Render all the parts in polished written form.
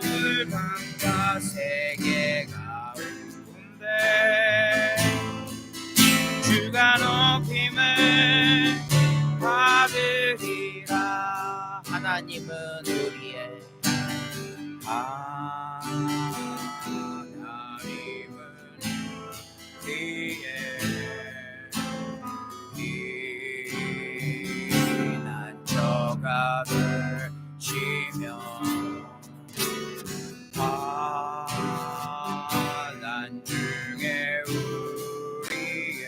열방과 세계 가운데 주가 높임을 받으리라. 하나님은 우리의 피난처가 되시며 환난 중에 우리의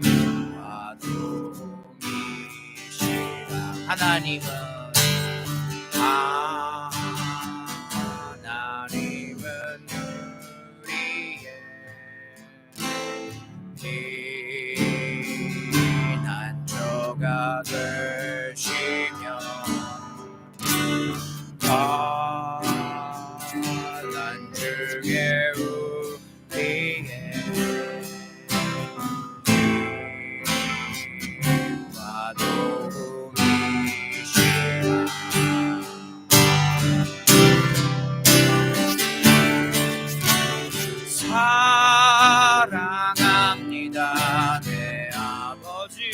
힘과 도움이시라. 하나님은 우리의 피난처가 되시며 환난 중에 우리의 힘과 도움이시라. 사랑합니다 내 아버지.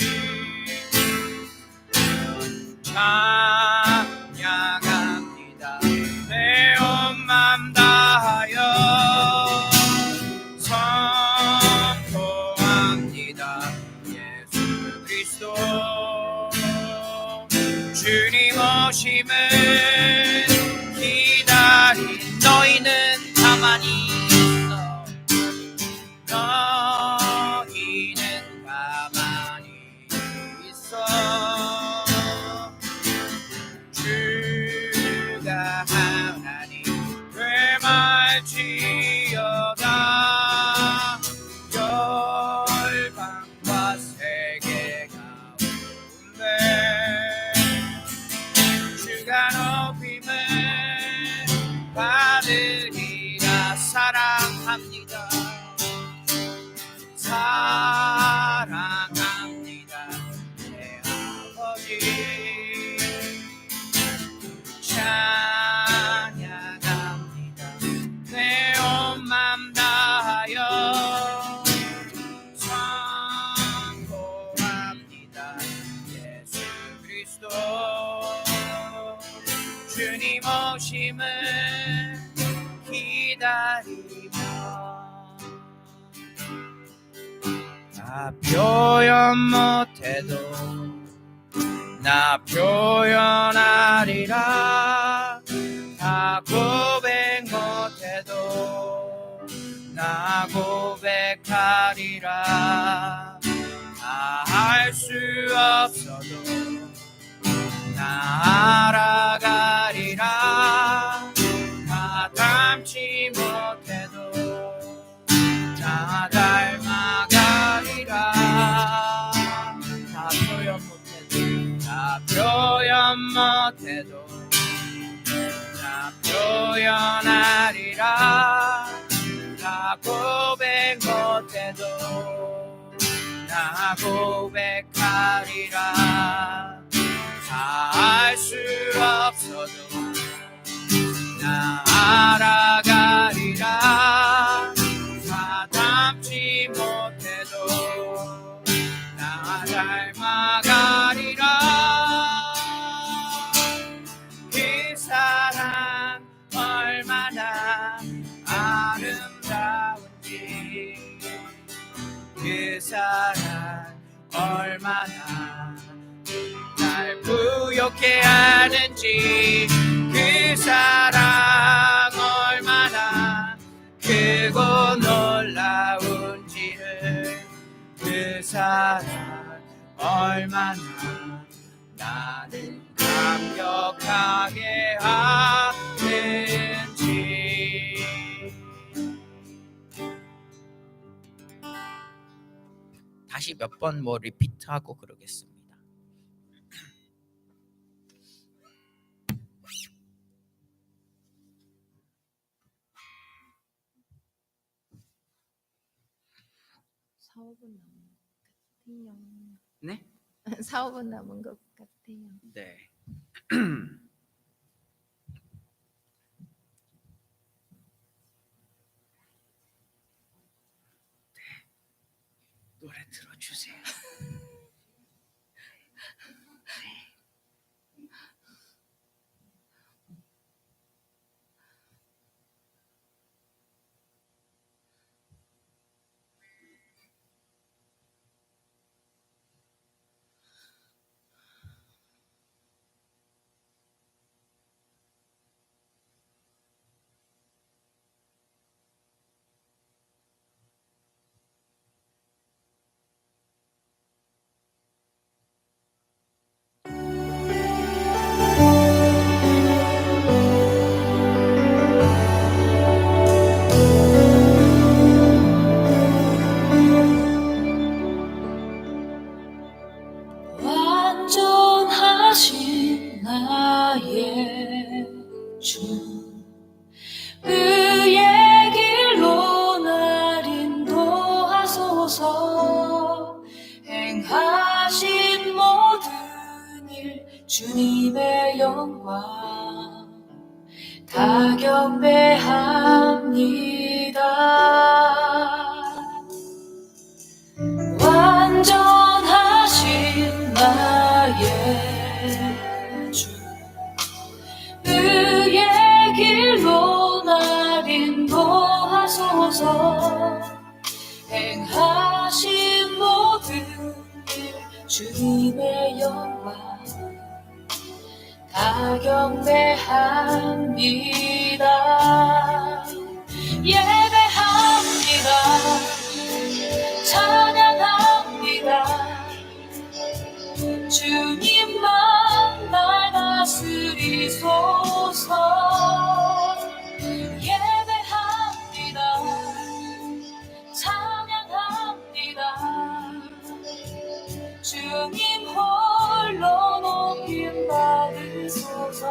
찬양합니다 내 온 맘 다하여. 선포합니다 예수 그리스도. 주님 오심을 기다린 너희는 가만히 있어. 너희는 가만히 있어. 주가 하나님 되말지어다. 열방과 세계 가운데 주가 높임을 받으리라. 사랑합니다 사랑합니다 내 아버지. 찬양합니다 내 온 맘 다하여. 선포합니다 예수 그리스도. 주님 오심을 기다리며. 나 표현 못해도 나 표현하리라. 나 고백 못해도 나 고백하리라. 나 알 수 없어도 나 알아가리라. 나 닮지 못해도 나 닮아가리라. 나 표현 못해도 나 표현하리라. 나 고백 못해도 나 고백하리라. 다 알 수 없어도 나 알아가리라. 다 닮지 못해도 나 닮아가리라. 그 사랑 얼마나 아름다운지. 그 사랑 얼마나 날 부욕해 하는지. 그 사랑 얼마나 크고 놀라운지를. 그 사랑 얼마나 나를 감격하게 하는지. 다시 몇 번 리피트하고 그러겠습니다. 남은 것 같아요. 네? 4, 5분 남은 것 같아요. 네. 노래 들어주세요. 완전하신 나의 주, 의의 길로 날 인도하소서. 행하신 모든 일 주님의 영광 다 경배합니다. 완전하신 나의 주, 의의 길로 날 인도하소서. 행하신 모든 일 주님의 영광 다 경배합니다. 예배합니다. 찬양합니다. 주님만 날 다스리소서. 예배합니다. 찬양합니다. 주님 홀로 높임 받으소서.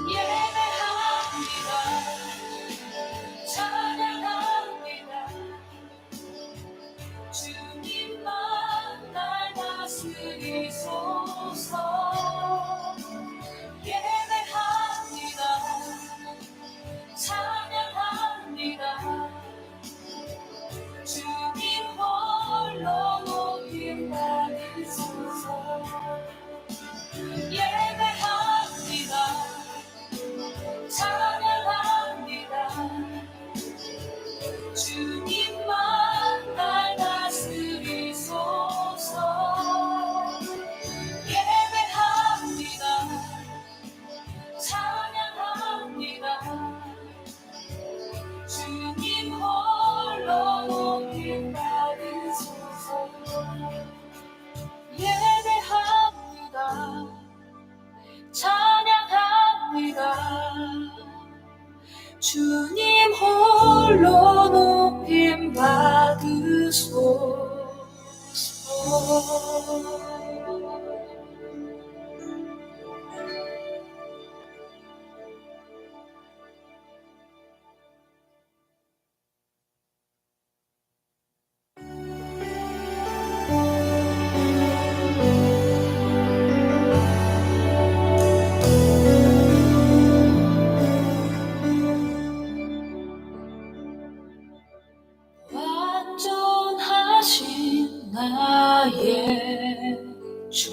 예배합니다. 찬양합니다. 주님만 날 다스리소서. 예배합니다. 찬양합니다. 주님 홀로 높임 받으소서. 예배합니다. 찬양합니다. 주님만 날 다스리소서. 예배합니다. 찬양합니다. 주님 홀로 높임 받으소서. 예배합니다. 찬양합니다. 주님 홀로 높임 받으소서. 완전하신 나의 주,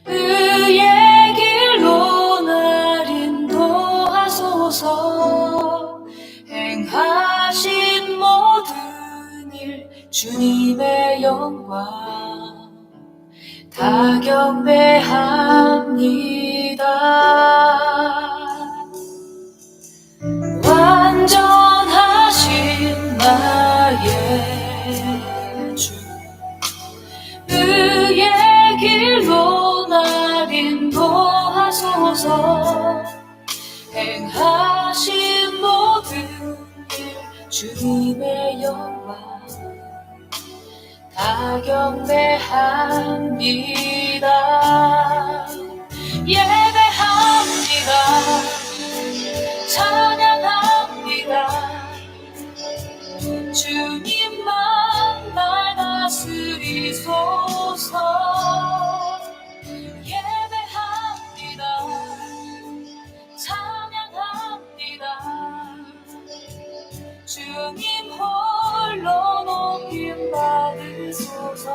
의의 길로 날 인도하소서. 행하신 모든 일 주님의 영광 다 경배합니다. 완전하신 나의 주, 의의 길로 날 인도하소서. 행하신 모든 일 주님의 영광 다 경배합니다. 예배합니다. 찬양합니다. 주님만 날 다스리소서. 예배합니다. 찬양합니다. 주님 홀로 높임 받으소서.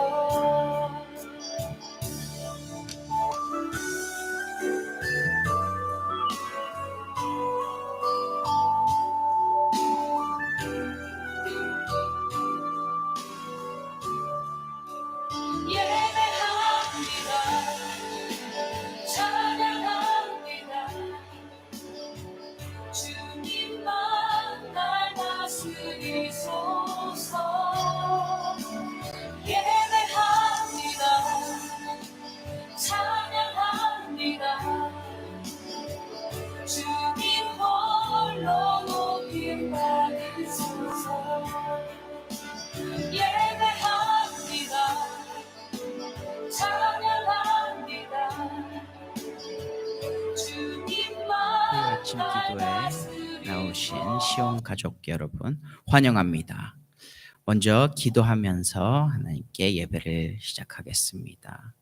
예배합니다. 찬양합니다. 주님만 날 다스리소서. 예배합니다. 찬양합니다. 주님 홀로 높임 받으소서. 예배합니다. 찬양합니다. 주님만 아침 기도에 나오신 시온 가족 여러분 환영합니다. 먼저 기도하면서 하나님께 예배를 시작하겠습니다.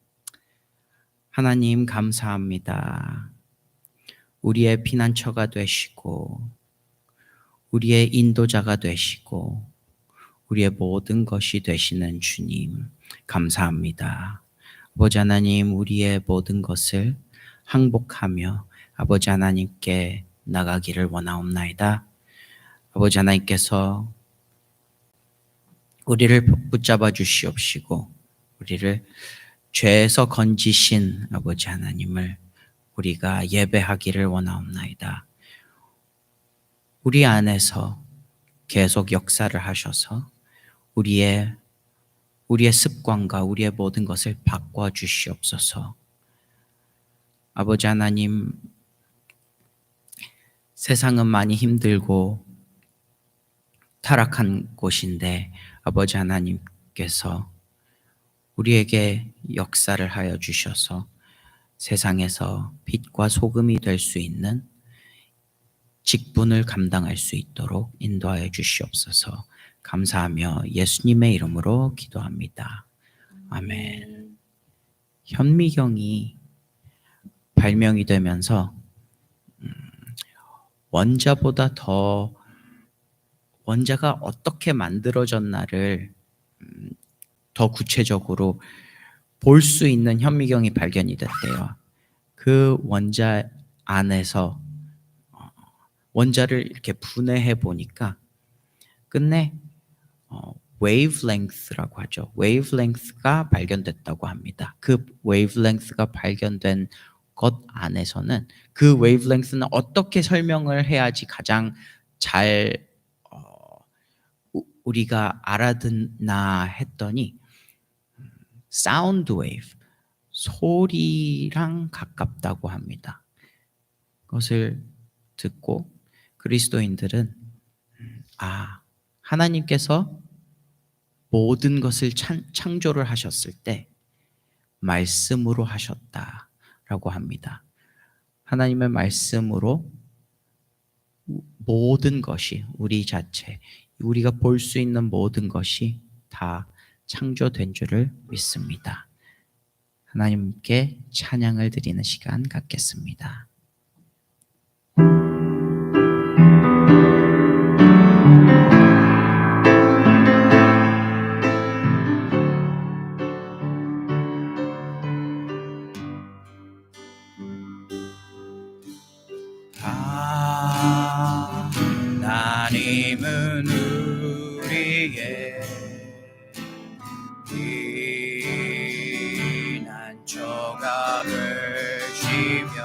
하나님 감사합니다. 우리의 피난처가 되시고 우리의 인도자가 되시고 우리의 모든 것이 되시는 주님 감사합니다. 아버지 하나님, 우리의 모든 것을 항복하며 아버지 하나님께 나가기를 원하옵나이다. 아버지 하나님께서 우리를 붙잡아 주시옵시고 우리를 죄에서 건지신 아버지 하나님을 우리가 예배하기를 원하옵나이다. 우리 안에서 계속 역사를 하셔서 우리의 습관과 우리의 모든 것을 바꿔 주시옵소서. 아버지 하나님, 세상은 많이 힘들고 타락한 곳인데 아버지 하나님께서 우리에게 역사를 하여 주셔서 세상에서 빛과 소금이 될 수 있는 직분을 감당할 수 있도록 인도하여 주시옵소서. 감사하며 예수님의 이름으로 기도합니다. 아멘. 현미경이 발명이 되면서 원자보다 더 원자가 어떻게 만들어졌나를 더 구체적으로 볼 수 있는 현미경이 발견이 됐대요. 그 원자 안에서 원자를 이렇게 분해해 보니까 끝내 wavelength라고 하죠. wavelength가 발견됐다고 합니다. 그 wavelength가 발견된 것 안에서는 그 wavelength는 어떻게 설명을 해야지 가장 잘 우리가 알아듣나 했더니 사운드 웨이브, 소리랑 가깝다고 합니다. 그것을 듣고 그리스도인들은 하나님께서 모든 것을 창조를 하셨을 때 말씀으로 하셨다라고 합니다. 하나님의 말씀으로 모든 것이, 우리 자체, 우리가 볼 수 있는 모든 것이 다 창조된 줄을 믿습니다. 하나님께 찬양을 드리는 시간 갖겠습니다. 하나님은 우리의 피난처가 되시며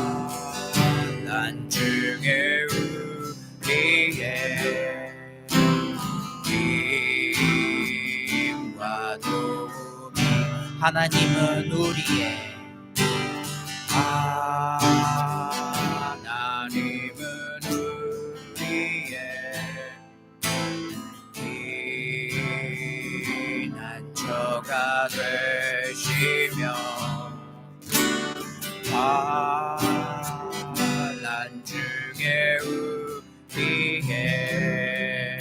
환난 중에 우리의 힘과 도움이 하나님은 우리의 하나님은 우리의 피난처가 되시며 환난 중에 우리의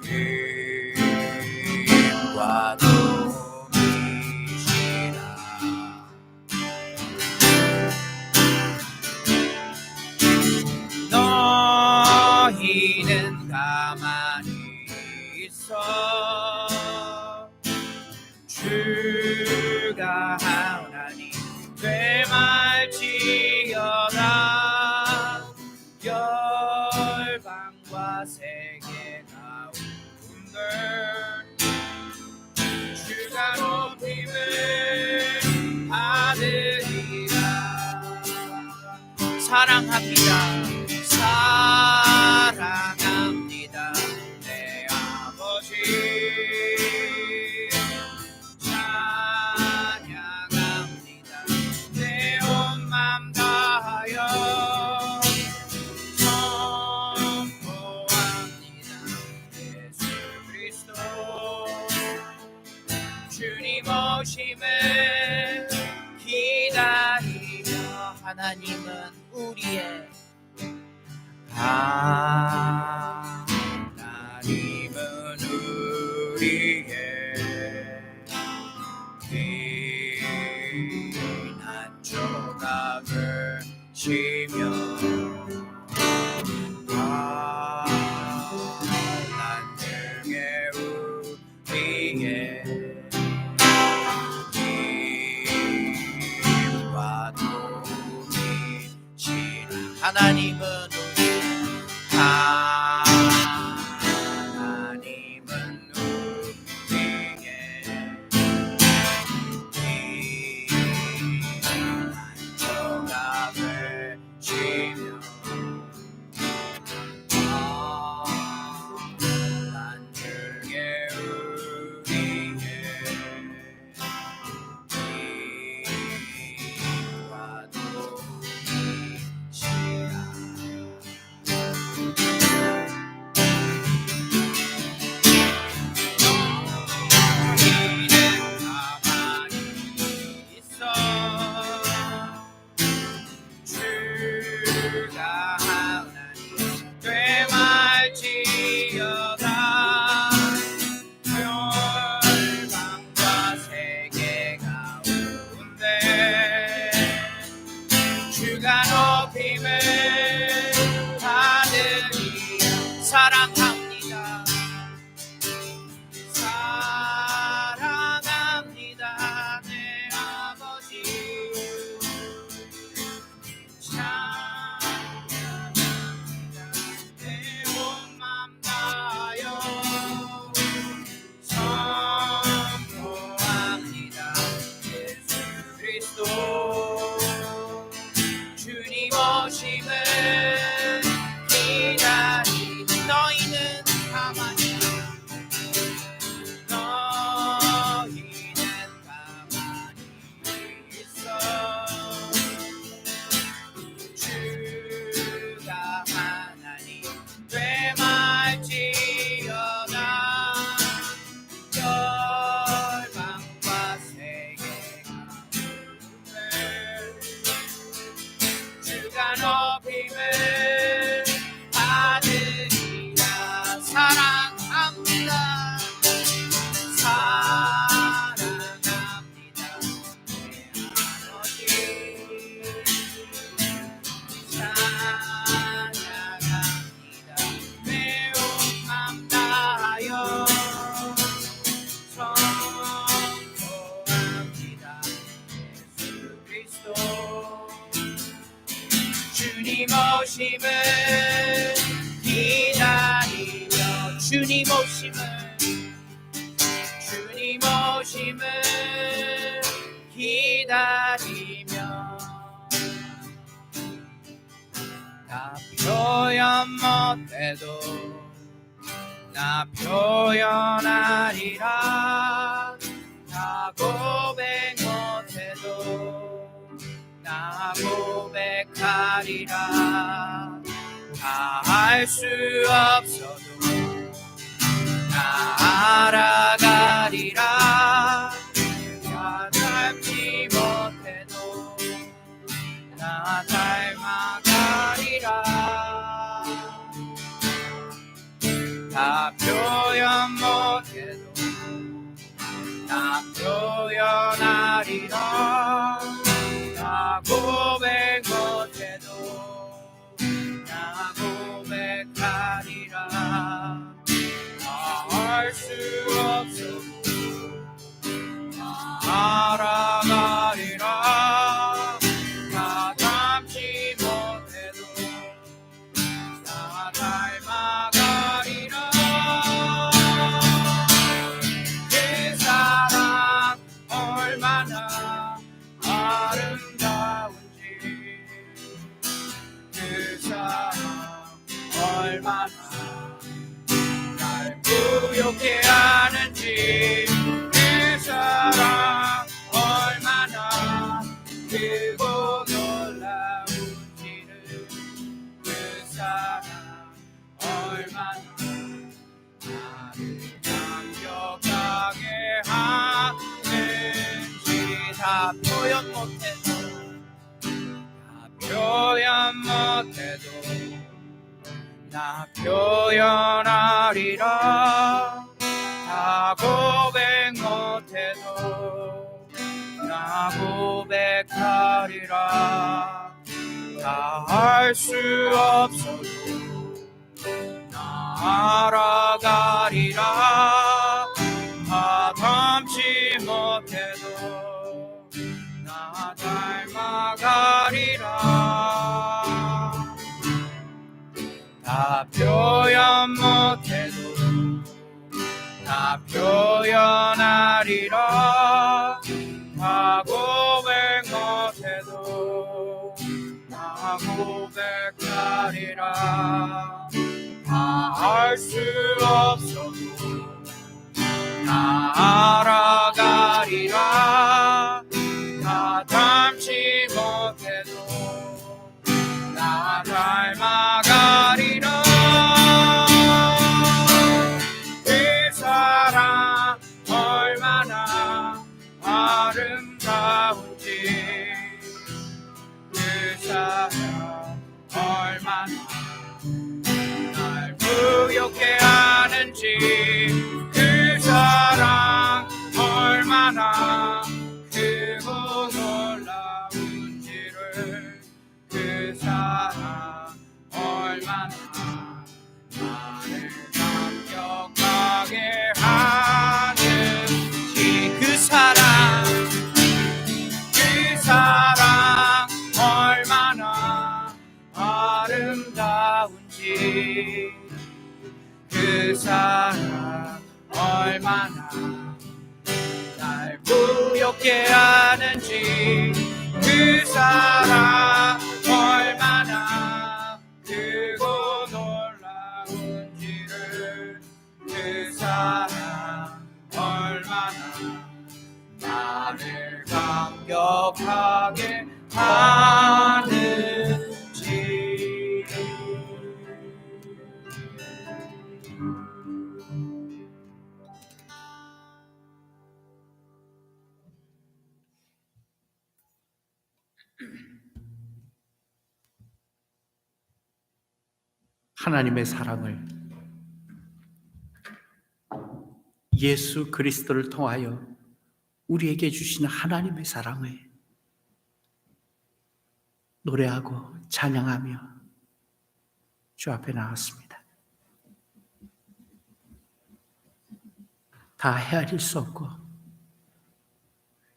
힘과 도움이시라. 너희는 가만히 있어 주가 하나님 되말지어다. 열방과 세계가 온들 주가 높임을 받으리라. 사랑합니다. 사랑합니다. 내 아버지 찬양합니다. 내 온 맘 다하여 선포합니다. 예수 그리스도 주님 오심을 기다리며 하나님은 우리의 하나님은 우리의 피난 조각을 치며 환난 중에 우리의 힘과 도움이시라. 하나님은 하나님은 우리의 피난 조각을 치며 환난 중에 우리의 힘과 도움이시라. 사랑합니다. 사랑합니다. 내 아버지 찬양합니다. 내 온 맘 다하여 선포합니다. 예수 그리스도 주님 오심을 기다리. 너희는 가만히 있어 주가 하나님 되말지어다. 열방과 세계가 주가 높임을 받으리라. 사랑합니다. 사랑합니다. 내 아버지 찬양합니다. 내 온 맘 다하여 선포합니다. 예수 그리스도 주님 오심을 기다리며 주님 오심을 기다리며 나 표현 못해도 나 표현하리라. 나 고백 못해도 나 고백하리라. 다 알 수 없어도 나 알아가리라. 나 닮지 나 닮아가리라. 다 표현 못해도 나 표현하리라. 나 고백 못해도 나 고백하리라. 알 수 없어도 알아가리라. 나 닮지 못해도 나 닮아가리라. 그 사랑 얼마나 아름다운지, 그 사랑 얼마나 날 부욕해 하는지, 그 사랑 얼마나 크고 놀라운지를, 그 사랑 얼마나 나를 감격하게 하는지. 다 표현 못해도 다 표현 못해도 나 표현하리라. 다 고백 못해도 나 고백하리라. 다 알 수 없어도 나 알아가리라. 다 닮지 못해도 나 닮아가리라. 다 표현 못해도 다 표현하리라. 다 고백 못해도 나 고백하리라. 다 알 수 없어도 나 알아가리라. 다 닮지 못해도 나 닮아가리라. 그 사랑 얼마나 아름다운지, 그 사랑 얼마나 날 부욕해 하는지, 그 사랑 얼마나 크고 놀라운지를, 그 사랑 얼마나 나를 감격하게 하는지, 그 사랑 얼마나 아름다운지, 그 사랑 얼마나 날 부욕해 하는지, 그 사랑 얼마나 크고 놀라운지를, 그 사랑 얼마나 나를 감격하게 하는지. 하나님의 사랑을, 예수 그리스도를 통하여 우리에게 주시는 하나님의 사랑을 노래하고 찬양하며 주 앞에 나왔습니다. 다 헤아릴 수 없고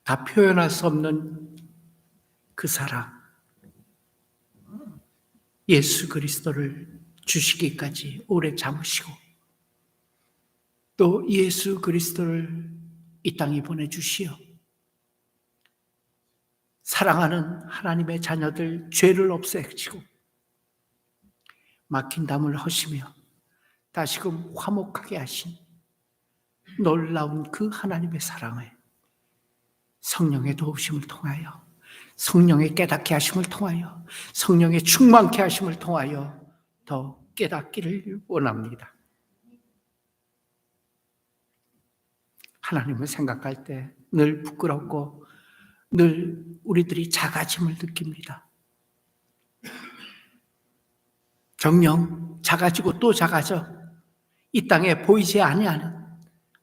다 표현할 수 없는 그 사랑, 예수 그리스도를 주시기까지 오래 참으시고 또 예수 그리스도를 이 땅에 보내주시어 사랑하는 하나님의 자녀들 죄를 없애시고 막힌 담을 허시며 다시금 화목하게 하신 놀라운 그 하나님의 사랑을 성령의 도우심을 통하여, 성령의 깨닫게 하심을 통하여, 성령의 충만케 하심을 통하여 더 깨닫기를 원합니다. 하나님을 생각할 때 늘 부끄럽고 늘 우리들이 작아짐을 느낍니다. 정녕 작아지고 또 작아져 이 땅에 보이지 아니하는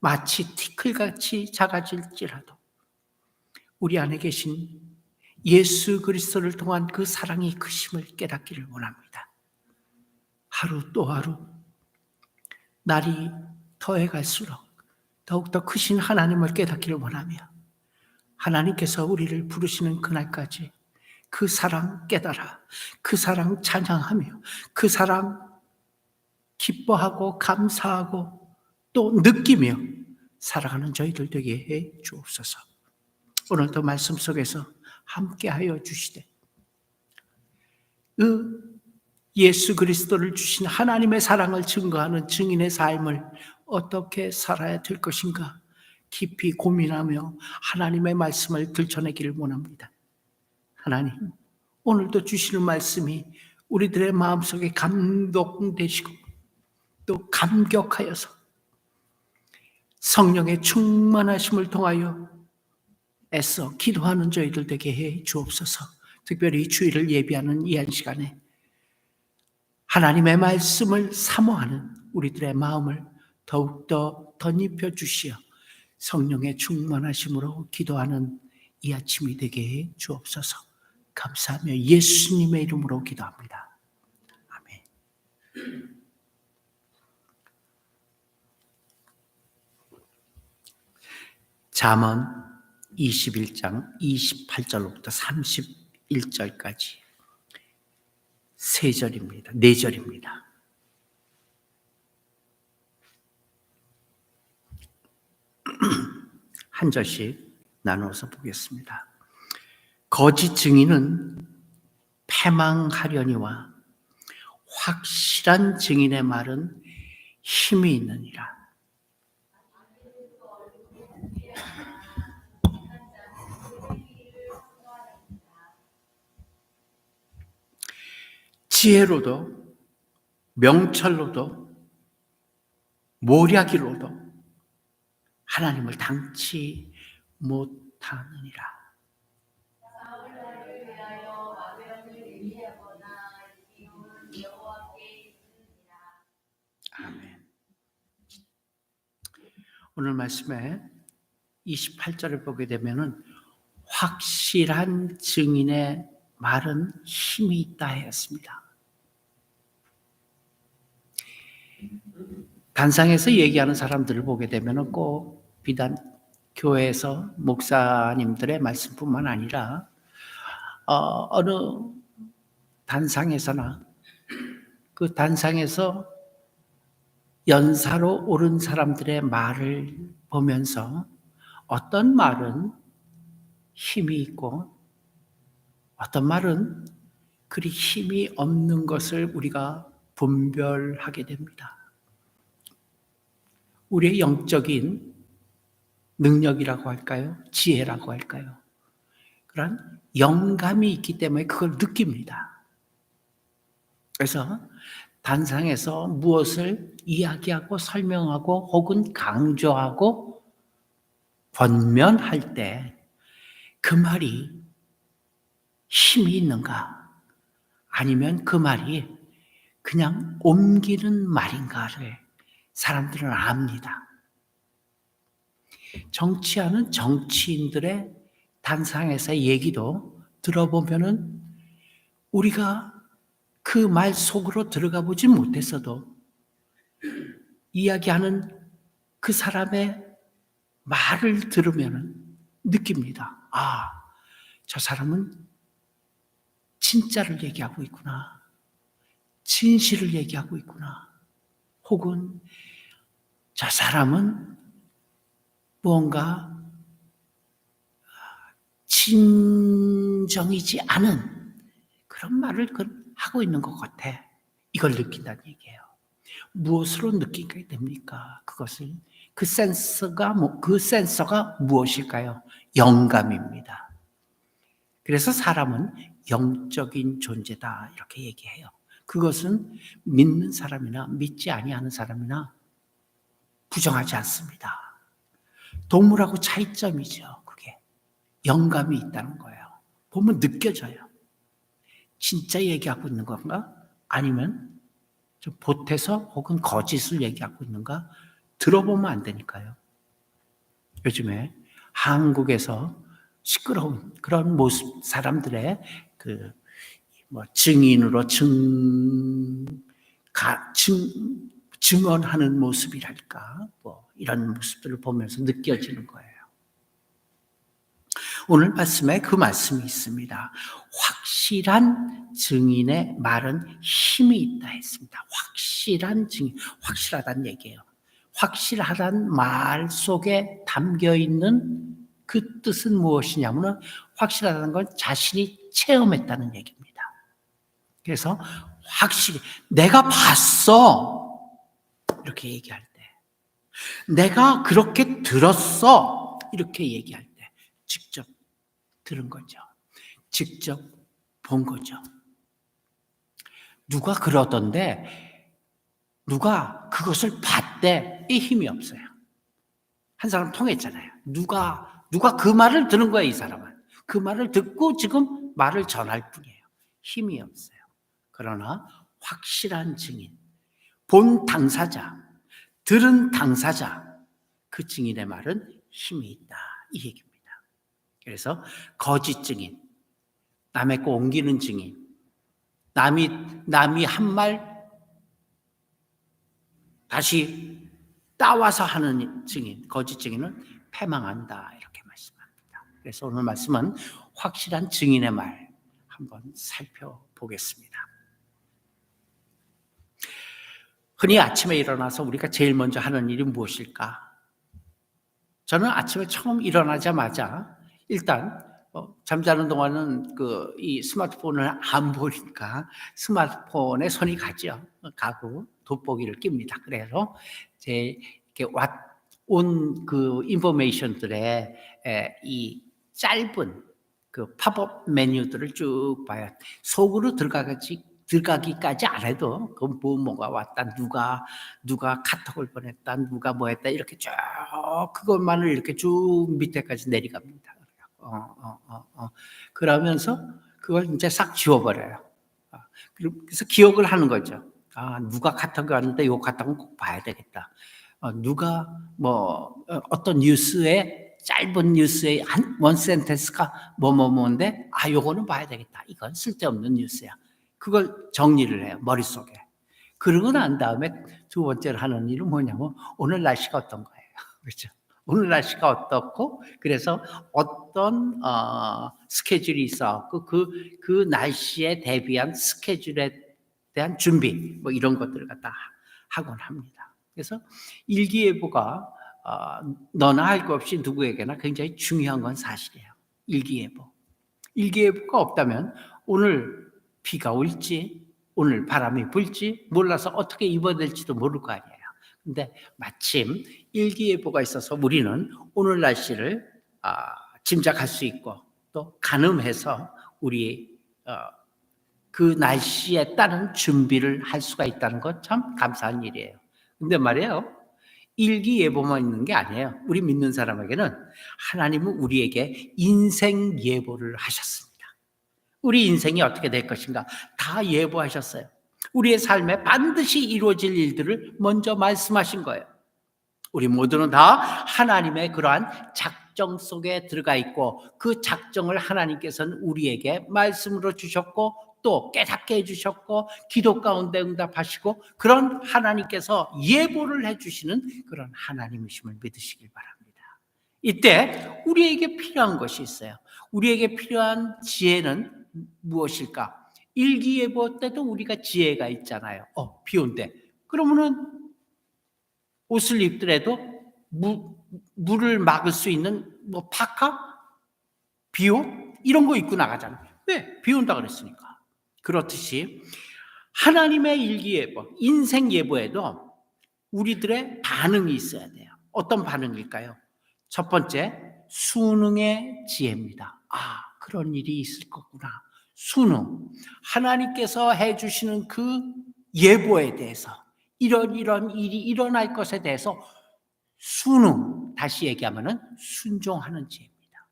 마치 티끌같이 작아질지라도 우리 안에 계신 예수 그리스도를 통한 그 사랑이 크심을 깨닫기를 원합니다. 하루 또 하루 날이 더해갈수록 더욱더 크신 하나님을 깨닫기를 원하며 하나님께서 우리를 부르시는 그날까지 그 사랑 깨달아 그 사랑 찬양하며 그 사랑 기뻐하고 감사하고 또 느끼며 살아가는 저희들 되게 해 주옵소서. 오늘도 말씀 속에서 함께하여 주시되 그 예수 그리스도를 주신 하나님의 사랑을 증거하는 증인의 삶을 어떻게 살아야 될 것인가 깊이 고민하며 하나님의 말씀을 들춰내기를 원합니다. 하나님, 오늘도 주시는 말씀이 우리들의 마음속에 감동되시고 또 감격하여서 성령의 충만하심을 통하여 애써 기도하는 저희들 되게 해 주옵소서. 특별히 주일을 예비하는 이 한 시간에 하나님의 말씀을 사모하는 우리들의 마음을 더욱더 덧입혀 주시어 성령의 충만하심으로 기도하는 이 아침이 되게 해 주옵소서. 감사하며 예수님의 이름으로 기도합니다. 아멘. 잠언 21장 28절로부터 31절까지 세 절입니다. 네 절입니다. 한 절씩 나누어서 보겠습니다. 거짓 증인은 패망하려니와 확실한 증인의 말은 힘이 있느니라. 지혜로도 명철로도 모략이로도 하나님을 당치 못하느니라. 아멘. 오늘 말씀에 28절을 보게 되면은 확실한 증인의 말은 힘이 있다 했습니다. 단상에서 얘기하는 사람들을 보게 되면은 꼭 비단 교회에서 목사님들의 말씀뿐만 아니라 어느 단상에서나 그 단상에서 연사로 오른 사람들의 말을 보면서 어떤 말은 힘이 있고 어떤 말은 그리 힘이 없는 것을 우리가 분별하게 됩니다. 우리의 영적인 능력이라고 할까요? 지혜라고 할까요? 그런 영감이 있기 때문에 그걸 느낍니다. 그래서 단상에서 무엇을 이야기하고 설명하고 혹은 강조하고 권면할 때 그 말이 힘이 있는가 아니면 그 말이 그냥 옮기는 말인가를 사람들은 압니다. 정치하는 정치인들의 단상에서의 얘기도 들어보면은 우리가 그 말 속으로 들어가 보지 못했어도 이야기하는 그 사람의 말을 들으면은 느낍니다. 아, 저 사람은 진짜를 얘기하고 있구나. 진실을 얘기하고 있구나. 혹은 저 사람은 뭔가 진정이지 않은 그런 말을 하고 있는 것 같아. 이걸 느낀다는 얘기예요. 무엇으로 느끼게 됩니까? 그것을 그 센서가 무엇일까요? 영감입니다. 그래서 사람은 영적인 존재다 이렇게 얘기해요. 그것은 믿는 사람이나 믿지 아니하는 사람이나 부정하지 않습니다. 동물하고 차이점이죠. 그게 영감이 있다는 거예요. 보면 느껴져요. 진짜 얘기하고 있는 건가? 아니면 좀 보태서 혹은 거짓을 얘기하고 있는가 들어보면 안 되니까요. 요즘에 한국에서 시끄러운 그런 모습, 사람들의 증인으로 증언하는 모습이랄까, 이런 모습들을 보면서 느껴지는 거예요. 오늘 말씀에 그 말씀이 있습니다. 확실한 증인의 말은 힘이 있다 했습니다. 확실한 증인, 확실하다는 얘기예요. 확실하다는 말 속에 담겨 있는 그 뜻은 무엇이냐면, 확실하다는 건 자신이 체험했다는 얘기입니다. 그래서 확실히 내가 봤어 이렇게 얘기할 때, 내가 그렇게 들었어 이렇게 얘기할 때 직접 들은 거죠. 직접 본 거죠. 누가 그러던데 누가 그것을 봤대 이 힘이 없어요. 한 사람 통했잖아요. 누가 그 말을 들은 거야. 이 사람은 그 말을 듣고 지금 말을 전할 뿐이에요. 힘이 없어요. 그러나 확실한 증인, 본 당사자, 들은 당사자, 그 증인의 말은 힘이 있다 이 얘기입니다. 그래서 거짓 증인, 남의 거 옮기는 증인, 남이 한 말 다시 따와서 하는 증인, 거짓 증인은 패망한다 이렇게 말씀합니다. 그래서 오늘 말씀은 확실한 증인의 말 한번 살펴보겠습니다. 흔히 아침에 일어나서 우리가 제일 먼저 하는 일이 무엇일까? 저는 아침에 처음 일어나자마자 일단 잠자는 동안은 이 스마트폰을 안 보니까 스마트폰에 손이 가고 돋보기를 낍니다. 그래서 이렇게 온 그 인포메이션들의 이 짧은 그 팝업 메뉴들을 쭉 봐요. 속으로 들어가기까지 안 해도 그 뭐가 왔다, 누가 카톡을 보냈다, 누가 뭐 했다 이렇게 쭉 그것만을 이렇게 쭉 밑에까지 내려갑니다. 그러면서 그걸 이제 싹 지워버려요. 그래서 기억을 하는 거죠. 누가 카톡이 왔는데 요 카톡은 꼭 봐야 되겠다. 누가 어떤 뉴스에 짧은 뉴스에 원 센텐스가 뭐인데 요거는 봐야 되겠다. 이건 쓸데없는 뉴스야. 그걸 정리를 해요. 머릿속에. 그러고 난 다음에 두 번째로 하는 일은 뭐냐면 오늘 날씨가 어떤 거예요. 그렇죠? 오늘 날씨가 어떻고 그래서 어떤 스케줄이 있었고 그 날씨에 대비한 스케줄에 대한 준비 이런 것들을 갖다 하곤 합니다. 그래서 일기예보가 너나 할 것 없이 누구에게나 굉장히 중요한 건 사실이에요. 일기예보가 없다면 오늘 비가 올지 오늘 바람이 불지 몰라서 어떻게 입어될지도 모를 거 아니에요. 근데 마침 일기예보가 있어서 우리는 오늘 날씨를 짐작할 수 있고 또 가늠해서 우리 그 날씨에 따른 준비를 할 수가 있다는 건 참 감사한 일이에요. 근데 말이에요, 일기예보만 있는 게 아니에요. 우리 믿는 사람에게는 하나님은 우리에게 인생 예보를 하셨습니다. 우리 인생이 어떻게 될 것인가 다 예보하셨어요. 우리의 삶에 반드시 이루어질 일들을 먼저 말씀하신 거예요. 우리 모두는 다 하나님의 그러한 작정 속에 들어가 있고 그 작정을 하나님께서는 우리에게 말씀으로 주셨고 또 깨닫게 해주셨고 기도 가운데 응답하시고 그런 하나님께서 예보를 해주시는 그런 하나님이심을 믿으시길 바랍니다. 이때 우리에게 필요한 것이 있어요. 우리에게 필요한 지혜는 무엇일까? 일기예보 때도 우리가 지혜가 있잖아요. 비 온대. 그러면은 옷을 입더라도 물을 막을 수 있는 파카, 비옷 이런 거 입고 나가잖아요. 왜? 비 온다 그랬으니까. 그렇듯이 하나님의 일기예보, 인생 예보에도 우리들의 반응이 있어야 돼요. 어떤 반응일까요? 첫 번째, 수능의 지혜입니다. 그런 일이 있을 거구나. 수능, 하나님께서 해주시는 그 예보에 대해서 이런 일이 일어날 것에 대해서 수능, 다시 얘기하면 순종하는 지혜입니다.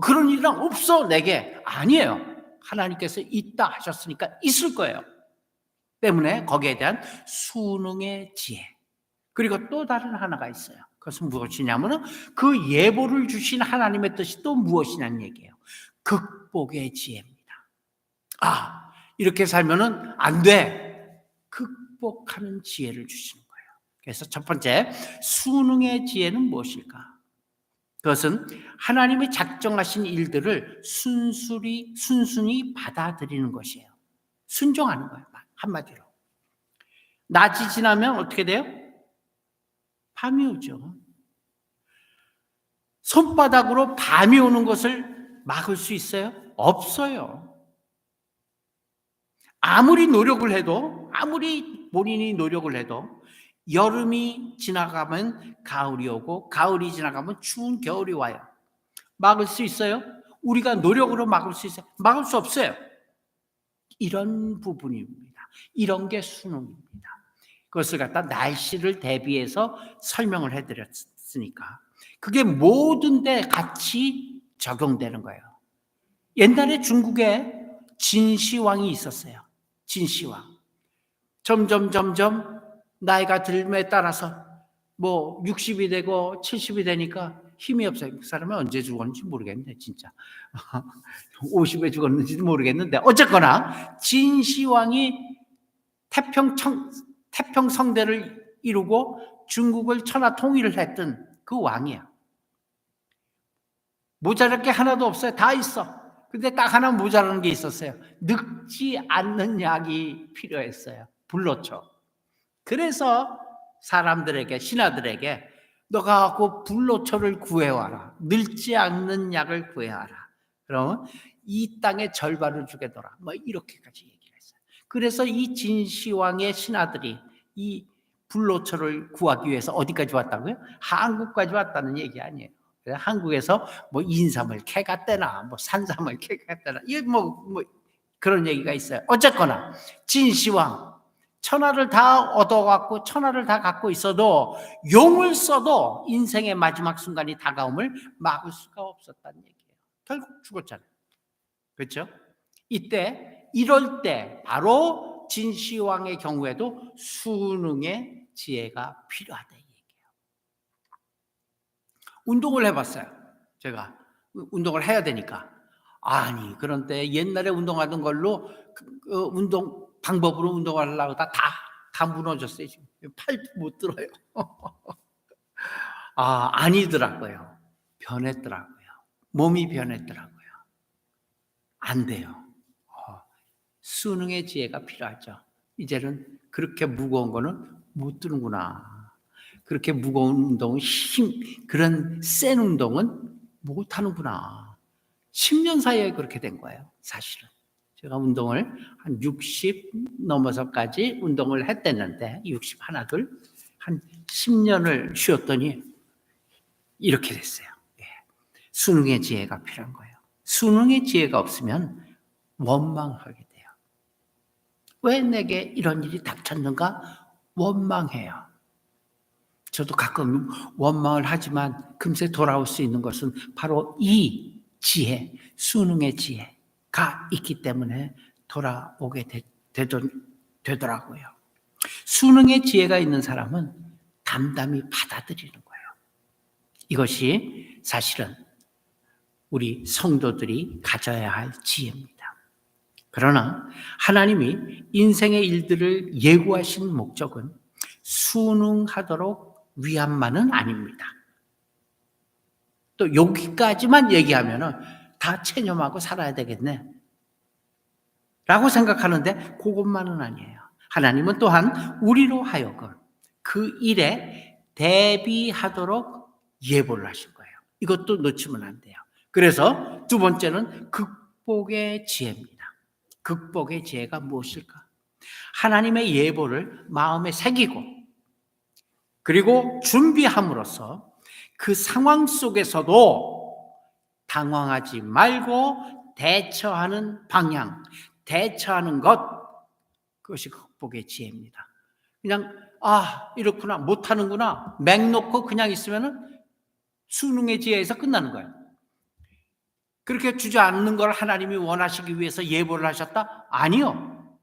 그런 일은 없어 내게. 아니에요. 하나님께서 있다 하셨으니까 있을 거예요. 때문에 거기에 대한 순응의 지혜. 그리고 또 다른 하나가 있어요. 그것은 무엇이냐면은 그 예보를 주신 하나님의 뜻이 또 무엇이냐는 얘기예요. 극복의 지혜입니다. 아, 이렇게 살면은 안 돼. 극복하는 지혜를 주시는 거예요. 그래서 첫 번째, 순응의 지혜는 무엇일까? 그것은 하나님이 작정하신 일들을 순순히 받아들이는 것이에요. 순종하는 거예요. 한마디로. 낮이 지나면 어떻게 돼요? 밤이 오죠. 손바닥으로 밤이 오는 것을 막을 수 있어요? 없어요. 아무리 노력을 해도, 아무리 본인이 노력을 해도 여름이 지나가면 가을이 오고 가을이 지나가면 추운 겨울이 와요. 막을 수 있어요? 우리가 노력으로 막을 수 있어요? 막을 수 없어요. 이런 부분입니다. 이런 게 순응입니다. 그것을 갖다 날씨를 대비해서 설명을 해드렸으니까 그게 모든 데 같이 적용되는 거예요. 옛날에 중국에 진시황이 있었어요. 진시황. 점점 나이가 들에 따라서 뭐 60이 되고 70이 되니까 힘이 없어요. 그 사람은 언제 죽었는지 모르겠네, 진짜. 50에 죽었는지도 모르겠는데 어쨌거나 진시황이 태평성대를 이루고 중국을 천하 통일을 했던 그 왕이야. 모자랄 게 하나도 없어요. 다 있어. 근데 딱 하나 모자라는 게 있었어요. 늙지 않는 약이 필요했어요. 불로초. 그래서 사람들에게, 신하들에게 너가 갖고 불로초를 구해와라. 늙지 않는 약을 구해와라. 그러면 이 땅의 절반을 주겠더라. 뭐 이렇게까지 얘기를 했어요. 그래서 이 진시황의 신하들이 이 불로초를 구하기 위해서 어디까지 왔다고요? 한국까지 왔다는 얘기 아니에요. 그래서 한국에서 뭐 인삼을 캐갔대나 뭐 산삼을 캐갔대나 이 뭐 그런 얘기가 있어요. 어쨌거나 진시황 천하를 다 얻어갖고 천하를 다 갖고 있어도 용을 써도 인생의 마지막 순간이 다가옴을 막을 수가 없었다는 얘기예요. 결국 죽었잖아요. 그렇죠? 이럴 때 바로 진시황의 경우에도 순응의 지혜가 필요하다 이 얘기예요. 운동을 해봤어요. 제가 운동을 해야 되니까. 아니 그런데 옛날에 운동하던 걸로 운동 방법으로 운동하려고 다 무너졌어요. 지금 팔도 못 들어요. 아니더라고요. 변했더라고요. 몸이 변했더라고요. 안 돼요. 순응의 지혜가 필요하죠. 이제는 그렇게 무거운 거는 못 드는구나. 그렇게 무거운 운동은 그런 센 운동은 못 하는구나. 10년 사이에 그렇게 된 거예요. 사실은. 제가 운동을 한 60 넘어서까지 운동을 했댔는데 60 하나 둘 한 10년을 쉬었더니 이렇게 됐어요. 순응의 지혜가 필요한 거예요. 순응의 지혜가 없으면 원망하게 돼요. 왜 내게 이런 일이 닥쳤는가? 원망해요. 저도 가끔 원망을 하지만 금세 돌아올 수 있는 것은 바로 이 지혜, 순응의 지혜가 있기 때문에 돌아오게 되더라고요. 순응의 지혜가 있는 사람은 담담히 받아들이는 거예요. 이것이 사실은 우리 성도들이 가져야 할 지혜입니다. 그러나 하나님이 인생의 일들을 예고하신 목적은 순응하도록 위함만은 아닙니다. 또 여기까지만 얘기하면 다 체념하고 살아야 되겠네 라고 생각하는데 그것만은 아니에요. 하나님은 또한 우리로 하여금 그 일에 대비하도록 예보를 하신 거예요. 이것도 놓치면 안 돼요. 그래서 두 번째는 극복의 지혜입니다. 극복의 지혜가 무엇일까? 하나님의 예보를 마음에 새기고 그리고 준비함으로써 그 상황 속에서도 당황하지 말고 대처하는 방향, 대처하는 것, 그것이 극복의 지혜입니다. 그냥 이렇구나, 못하는구나 맹 놓고 그냥 있으면 순응의 지혜에서 끝나는 거예요. 그렇게 주저앉는 걸 하나님이 원하시기 위해서 예보를 하셨다? 아니요.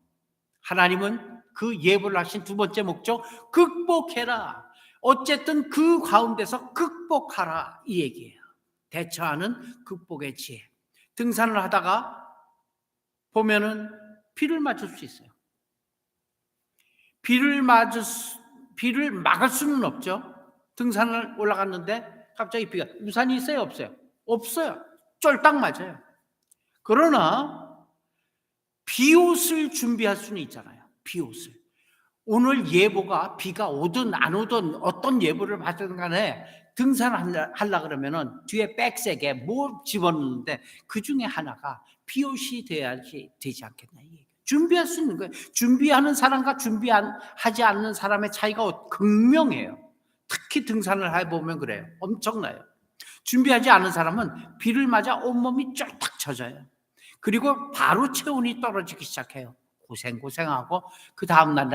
하나님은 그 예보를 하신 두 번째 목적, 극복해라. 어쨌든 그 가운데서 극복하라 이 얘기예요. 대처하는 극복의 지혜. 등산을 하다가 보면은 비를 맞을 수 있어요. 비를 막을 수는 없죠. 등산을 올라갔는데 갑자기 비가, 우산이 있어요, 없어요? 없어요. 쫄딱 맞아요. 그러나 비옷을 준비할 수는 있잖아요. 비옷을. 오늘 예보가 비가 오든 안 오든 어떤 예보를 받든 간에 등산하려 그러면은 뒤에 백색에 뭐 집어넣는데 그 중에 하나가 비옷이 되지 않겠나 이 얘기예요. 준비할 수 있는 거예요. 준비하는 사람과 준비하지 않는 사람의 차이가 극명해요. 특히 등산을 해보면 그래요. 엄청나요. 준비하지 않은 사람은 비를 맞아 온몸이 쫄딱 젖어요. 그리고 바로 체온이 떨어지기 시작해요. 고생하고 그 다음 날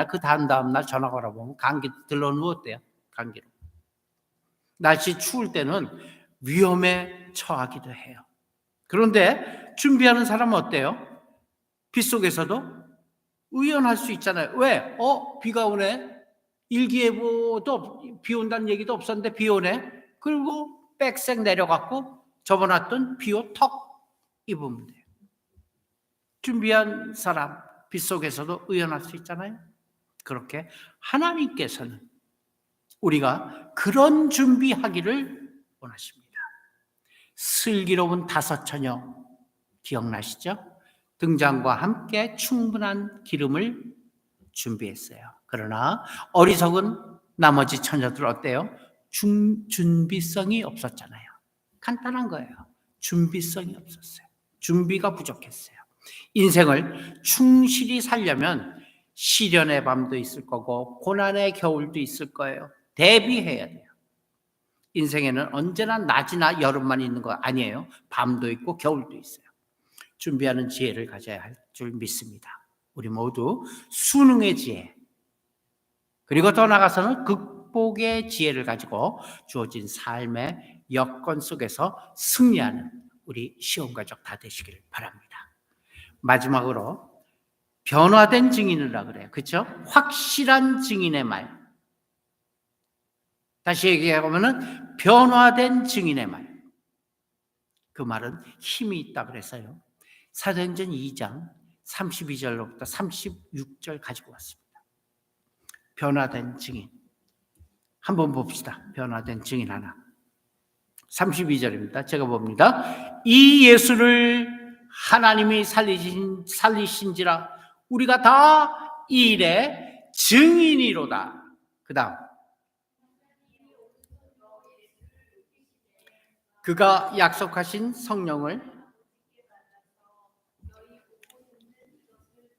전화 걸어보면 감기 들러 누웠대요. 감기로. 날씨 추울 때는 위험에 처하기도 해요. 그런데 준비하는 사람은 어때요? 빗속에서도 의연할 수 있잖아요. 왜? 비가 오네. 일기예보도 비 온다는 얘기도 없었는데 비 오네. 그리고 백색 내려갖고 접어놨던 비옷 턱 입으면 돼요. 준비한 사람 빗속에서도 의연할 수 있잖아요. 그렇게 하나님께서는 우리가 그런 준비하기를 원하십니다. 슬기로운 다섯 처녀 기억나시죠? 등잔과 함께 충분한 기름을 준비했어요. 그러나 어리석은 나머지 처녀들 어때요? 준비성이 없었잖아요. 간단한 거예요. 준비성이 없었어요. 준비가 부족했어요. 인생을 충실히 살려면 시련의 밤도 있을 거고 고난의 겨울도 있을 거예요. 대비해야 돼요. 인생에는 언제나 낮이나 여름만 있는 거 아니에요. 밤도 있고 겨울도 있어요. 준비하는 지혜를 가져야 할 줄 믿습니다. 우리 모두 수능의 지혜, 그리고 더 나아가서는 극복의 지혜를 가지고 주어진 삶의 여건 속에서 승리하는 우리 시험가족 다 되시길 바랍니다. 마지막으로 변화된 증인이라 그래요. 그렇죠? 확실한 증인의 말. 다시 얘기해보면 변화된 증인의 말. 그 말은 힘이 있다 그래서요. 사도행전 2장 32절로부터 36절 가지고 왔습니다. 변화된 증인. 한번 봅시다. 변화된 증인 하나. 32절입니다. 제가 봅니다. 이 예수를 하나님이 살리신지라 우리가 다 이 일의 증인이로다. 그 다음 그가 약속하신 성령을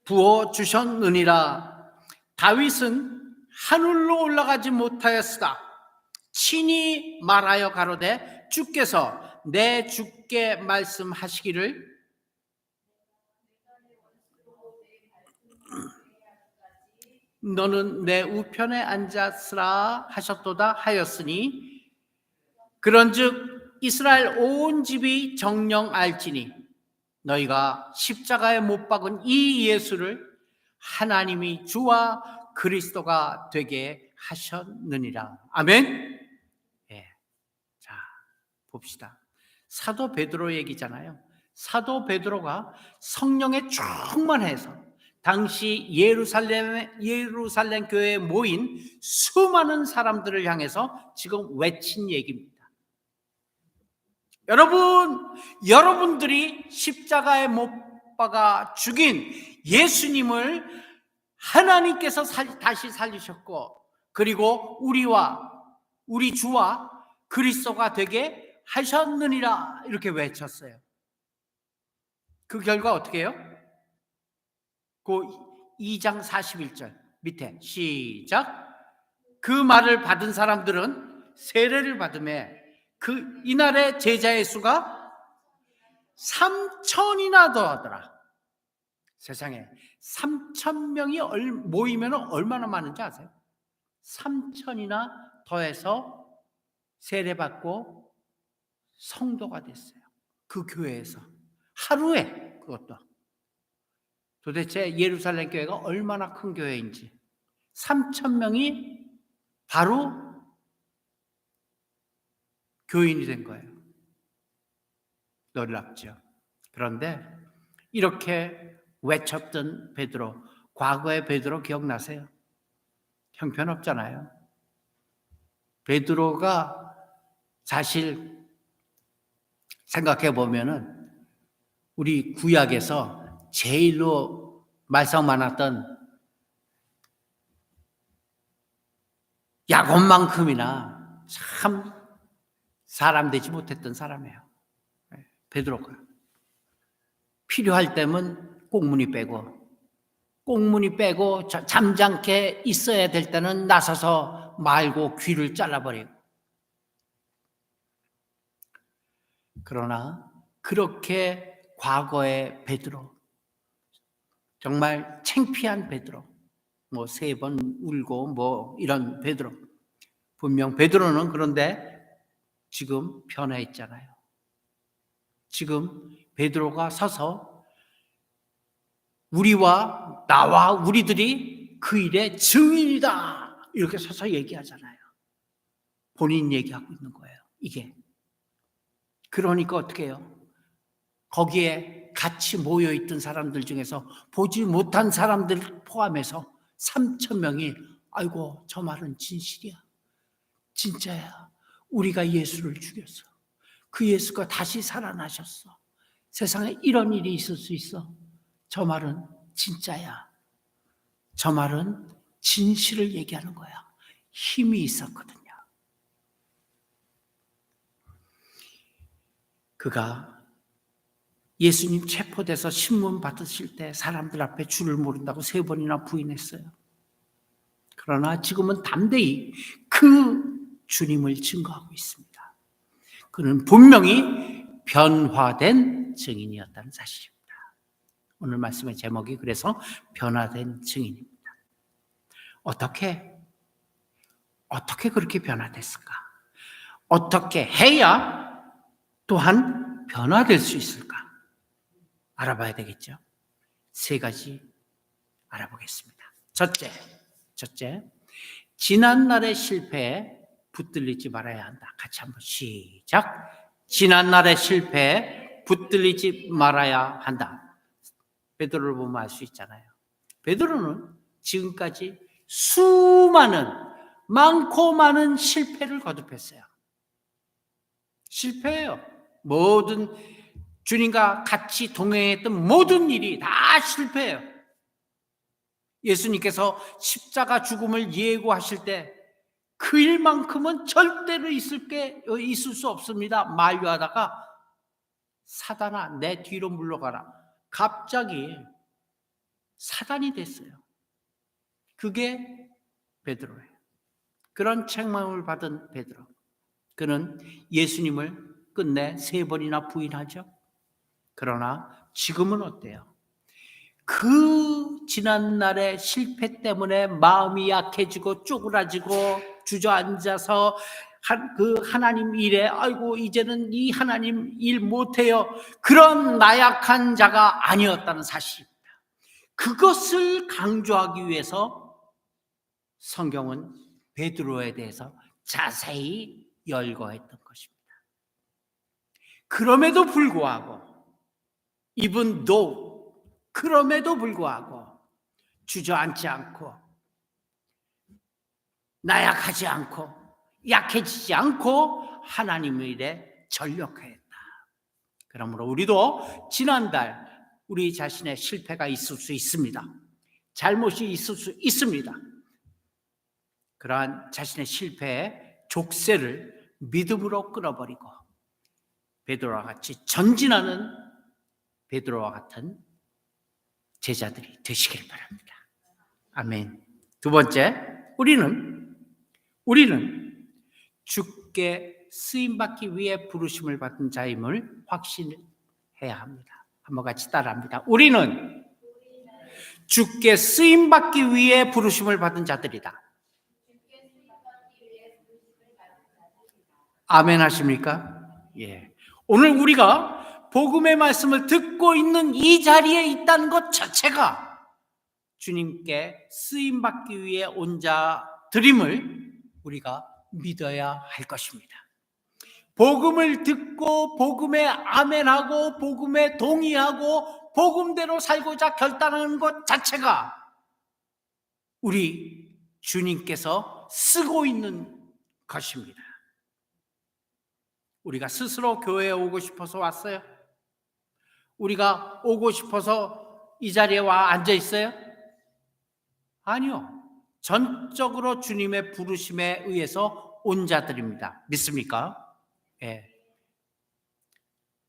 부어주셨느니라. 다윗은 하늘로 올라가지 못하였으나 친히 말하여 가로되 주께서 내 주께 말씀하시기를 너는 내 우편에 앉았으라 하셨도다 하였으니 그런즉 이스라엘 온 집이 정령 알지니 너희가 십자가에 못 박은 이 예수를 하나님이 주와 그리스도가 되게 하셨느니라. 아멘. 예. 자, 봅시다. 사도 베드로 얘기잖아요. 사도 베드로가 성령에 충만해서 당시 예루살렘 교회에 모인 수많은 사람들을 향해서 지금 외친 얘기입니다. 여러분들이 십자가에 못 박아 죽인 예수님을 하나님께서 다시 살리셨고 그리고 우리 주와 그리스도가 되게 하셨느니라 이렇게 외쳤어요. 그 결과 어떻게 해요? 그 2장 41절 밑에 시작. 그 말을 받은 사람들은 세례를 받음에 이날의 제자의 수가 3,000이나 더하더라. 세상에 3,000명이 모이면 얼마나 많은지 아세요? 3,000이나 더해서 세례받고 성도가 됐어요. 그 교회에서 하루에. 그것도 도대체 예루살렘 교회가 얼마나 큰 교회인지 3,000명이 바로 교인이 된 거예요. 놀랍죠. 그런데 이렇게 외쳤던 베드로, 과거의 베드로 기억나세요? 형편없잖아요. 베드로가 사실 생각해 보면은 우리 구약에서 제일로 말썽 많았던 야곱만큼이나 참 사람 되지 못했던 사람이에요. 베드로가 필요할 때면 꽁무니 빼고 잠잠케 있어야 될 때는 나서서 말고 귀를 잘라버리고. 그러나 그렇게 과거의 베드로, 정말 창피한 베드로, 뭐 3번 울고 뭐 이런 베드로, 분명 베드로는 그런데 지금 변화했잖아요. 지금 베드로가 서서 우리와 나와 우리들이 그 일의 증인이다 이렇게 서서 얘기하잖아요. 본인 얘기하고 있는 거예요. 이게 그러니까 어떻게 해요? 거기에 같이 모여있던 사람들 중에서 보지 못한 사람들 포함해서 3,000명이 아이고 저 말은 진실이야, 진짜야, 우리가 예수를 죽였어, 그 예수가 다시 살아나셨어, 세상에 이런 일이 있을 수 있어, 저 말은 진짜야, 저 말은 진실을 얘기하는 거야. 힘이 있었거든요. 그가 예수님 체포돼서 신문 받으실 때 사람들 앞에 줄을 모른다고 3번이나 부인했어요. 그러나 지금은 담대히 그 주님을 증거하고 있습니다. 그는 분명히 변화된 증인이었다는 사실입니다. 오늘 말씀의 제목이 그래서 변화된 증인입니다. 어떻게 그렇게 변화됐을까? 어떻게 해야 또한 변화될 수 있을까? 알아봐야 되겠죠. 3가지 알아보겠습니다. 첫째, 지난날의 실패에 붙들리지 말아야 한다. 같이 한번 시작. 지난날의 실패에 붙들리지 말아야 한다. 베드로를 보면 알 수 있잖아요. 베드로는 지금까지 많고 많은 실패를 거듭했어요. 실패예요. 모든 주님과 같이 동행했던 모든 일이 다 실패예요. 예수님께서 십자가 죽음을 예고하실 때 그 일만큼은 절대로 있을 수 없습니다. 만류하다가 사단아 내 뒤로 물러가라. 갑자기 사단이 됐어요. 그게 베드로예요. 그런 책망을 받은 베드로. 그는 예수님을 끝내 3번이나 부인하죠. 그러나 지금은 어때요? 그 지난날의 실패 때문에 마음이 약해지고 쪼그라지고 주저앉아서 그 하나님 일에 아이고 이제는 이 하나님 일 못해요, 그런 나약한 자가 아니었다는 사실입니다. 그것을 강조하기 위해서 성경은 베드로에 대해서 자세히 열거했던 것입니다. 그럼에도 불구하고 그럼에도 불구하고 주저앉지 않고 나약하지 않고 약해지지 않고 하나님의 일에 전력하였다. 그러므로 우리도 지난달 우리 자신의 실패가 있을 수 있습니다. 잘못이 있을 수 있습니다. 그러한 자신의 실패의 족쇄를 믿음으로 끊어버리고 베드로와 같이 전진하는 베드로와 같은 제자들이 되시길 바랍니다. 아멘. 2번째, 우리는 주께 쓰임받기 위해 부르심을 받은 자임을 확신해야 합니다. 한번 같이 따라합니다. 우리는 주께 쓰임받기 위해 부르심을 받은 자들이다. 아멘 하십니까? 예. 오늘 우리가 복음의 말씀을 듣고 있는 이 자리에 있다는 것 자체가 주님께 쓰임받기 위해 온 자들임을 우리가 믿어야 할 것입니다. 복음을 듣고 복음에 아멘하고 복음에 동의하고 복음대로 살고자 결단하는 것 자체가 우리 주님께서 쓰고 있는 것입니다. 우리가 스스로 교회에 오고 싶어서 왔어요? 우리가 오고 싶어서 이 자리에 와 앉아 있어요? 아니요. 전적으로 주님의 부르심에 의해서 온 자들입니다. 믿습니까? 예.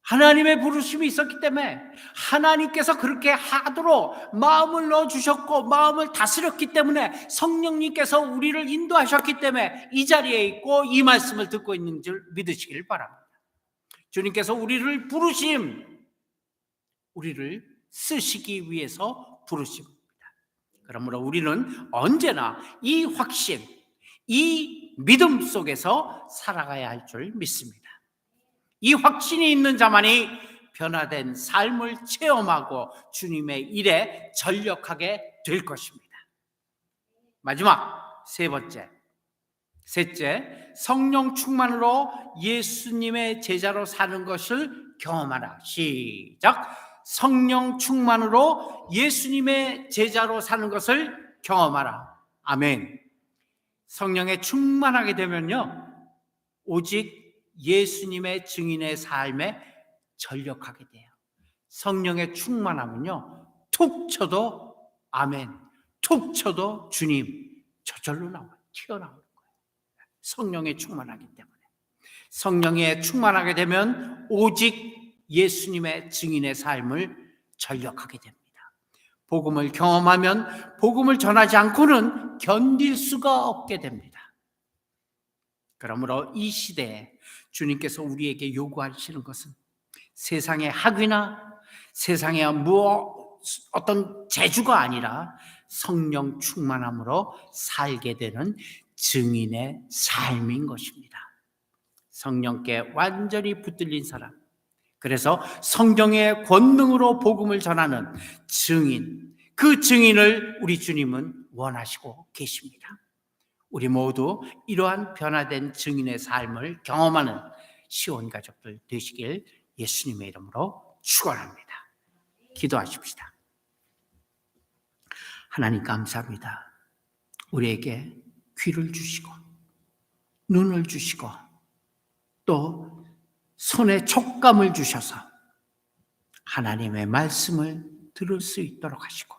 하나님의 부르심이 있었기 때문에 하나님께서 그렇게 하도록 마음을 넣어주셨고 마음을 다스렸기 때문에 성령님께서 우리를 인도하셨기 때문에 이 자리에 있고 이 말씀을 듣고 있는 줄 믿으시길 바랍니다. 주님께서 우리를 쓰시기 위해서 부르십니다. 그러므로 우리는 언제나 이 확신, 이 믿음 속에서 살아가야 할 줄 믿습니다. 이 확신이 있는 자만이 변화된 삶을 체험하고 주님의 일에 전력하게 될 것입니다. 마지막 셋째, 성령 충만으로 예수님의 제자로 사는 것을 경험하라. 시작. 성령 충만으로 예수님의 제자로 사는 것을 경험하라. 아멘. 성령에 충만하게 되면요, 오직 예수님의 증인의 삶에 전력하게 돼요. 성령에 충만하면요, 툭 쳐도 아멘, 툭 쳐도 주님, 저절로 나와요. 튀어나오는 거예요. 성령에 충만하기 때문에. 성령에 충만하게 되면 오직 예수님의 증인의 삶을 전력하게 됩니다. 복음을 경험하면 복음을 전하지 않고는 견딜 수가 없게 됩니다. 그러므로 이 시대에 주님께서 우리에게 요구하시는 것은 세상의 학위나 세상의 어떤 재주가 아니라 성령 충만함으로 살게 되는 증인의 삶인 것입니다. 성령께 완전히 붙들린 사람, 그래서 성령의 권능으로 복음을 전하는 증인, 그 증인을 우리 주님은 원하시고 계십니다. 우리 모두 이러한 변화된 증인의 삶을 경험하는 시온 가족들 되시길 예수님의 이름으로 축원합니다. 기도하십시다. 하나님 감사합니다. 우리에게 귀를 주시고 눈을 주시고 또 손에 촉감을 주셔서 하나님의 말씀을 들을 수 있도록 하시고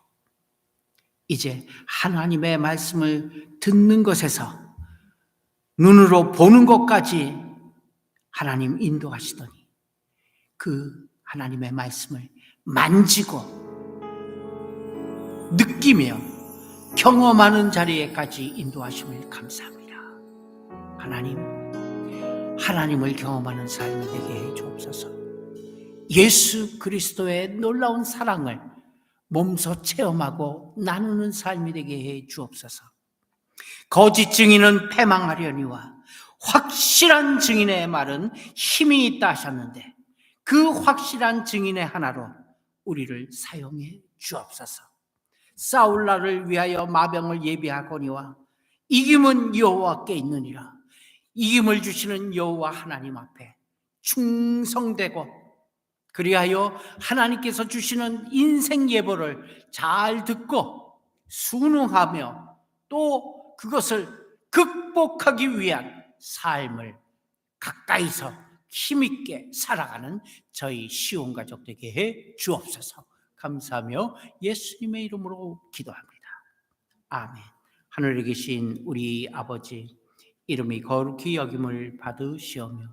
이제 하나님의 말씀을 듣는 것에서 눈으로 보는 것까지 하나님 인도하시더니 그 하나님의 말씀을 만지고 느끼며 경험하는 자리에까지 인도하심을 감사합니다. 하나님을 경험하는 삶이 되게 해 주옵소서. 예수 그리스도의 놀라운 사랑을 몸소 체험하고 나누는 삶이 되게 해 주옵소서. 거짓 증인은 패망하려니와 확실한 증인의 말은 힘이 있다 하셨는데 그 확실한 증인의 하나로 우리를 사용해 주옵소서. 싸울 날을 위하여 마병을 예비하거니와 이김은 여호와께 있느니라. 이김을 주시는 여호와 하나님 앞에 충성되고 그리하여 하나님께서 주시는 인생 예보를 잘 듣고 순응하며 또 그것을 극복하기 위한 삶을 가까이서 힘있게 살아가는 저희 시온 가족 되게 해 주옵소서. 감사하며 예수님의 이름으로 기도합니다. 아멘. 하늘에 계신 우리 아버지, 이름이 거룩히 여김을 받으시오며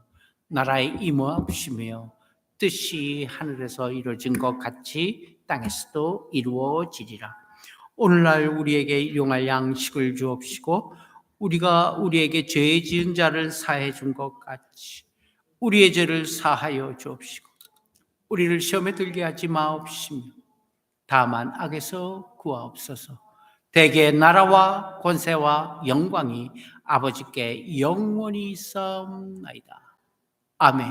나라의 임하옵시며 뜻이 하늘에서 이루어진 것 같이 땅에서도 이루어지리라. 오늘날 우리에게 일용할 양식을 주옵시고 우리가 우리에게 죄 지은 자를 사해 준 것 같이 우리의 죄를 사하여 주옵시고 우리를 시험에 들게 하지 마옵시며 다만 악에서 구하옵소서. 대개 나라와 권세와 영광이 아버지께 영원히 있사옵나이다. 아멘.